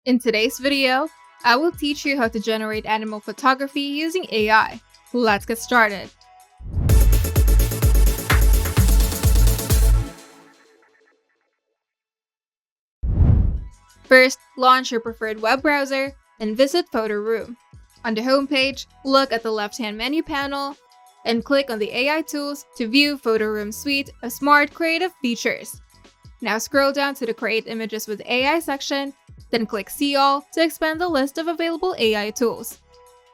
In today's video, I will teach you how to generate animal photography using AI. Let's get started. First, launch your preferred web browser and visit Photo Room. On the homepage, look at the left-hand menu panel and click on the AI tools to view Photo Room's suite of smart creative features. Now scroll down to the Create Images with AI section, then click See All to expand the list of available AI tools.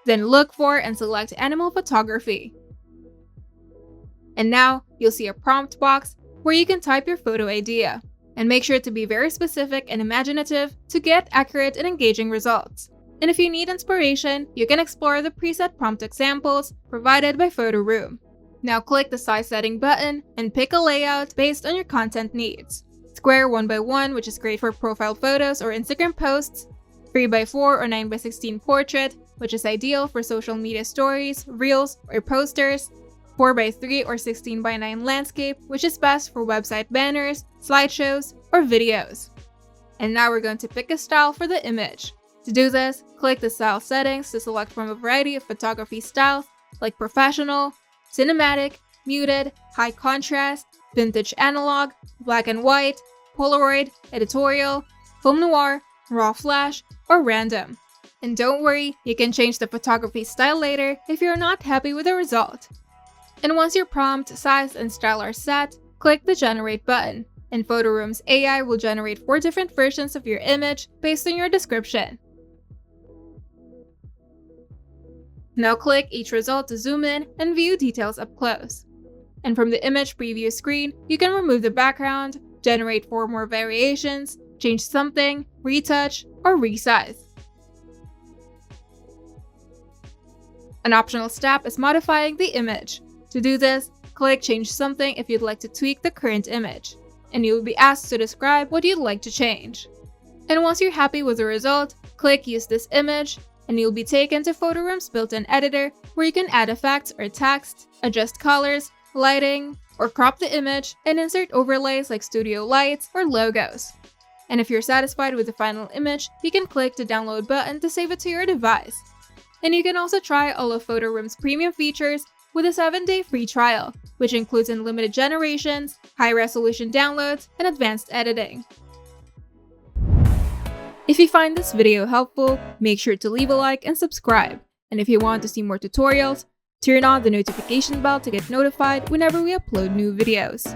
Then look for and select Animal Photography. And now, you'll see a prompt box where you can type your photo idea. And make sure to be very specific and imaginative to get accurate and engaging results. And if you need inspiration, you can explore the preset prompt examples provided by Photo Room. Now click the size setting button and pick a layout based on your content needs. Square 1x1, which is great for profile photos or Instagram posts, 3x4 or 9x16 portrait, which is ideal for social media stories, reels, or posters, 4x3 or 16x9 landscape, which is best for website banners, slideshows, or videos. And now we're going to pick a style for the image. To do this, click the style settings to select from a variety of photography styles like professional, cinematic, muted, high contrast, vintage analog, black and white, Polaroid, editorial, film noir, raw flash, or random. And don't worry, you can change the photography style later if you're not happy with the result. And once your prompt, size, and style are set, click the Generate button, and Photo Room's AI will generate 4 different versions of your image based on your description. Now click each result to zoom in and view details up close. And from the image preview screen, you can remove the background, generate 4 more variations, change something, retouch, or resize. An optional step is modifying the image. To do this, click Change Something if you'd like to tweak the current image, and you will be asked to describe what you'd like to change. And once you're happy with the result, click Use this image, and you'll be taken to Photo Room's built-in editor where you can add effects or text, adjust colors, lighting, or crop the image, and insert overlays like studio lights or logos. And if you're satisfied with the final image, you can click the Download button to save it to your device. And you can also try all of Photo Room's premium features with a 7-day free trial, which includes unlimited generations, high-resolution downloads, and advanced editing. If you find this video helpful, make sure to leave a like and subscribe. And if you want to see more tutorials, turn on the notification bell to get notified whenever we upload new videos.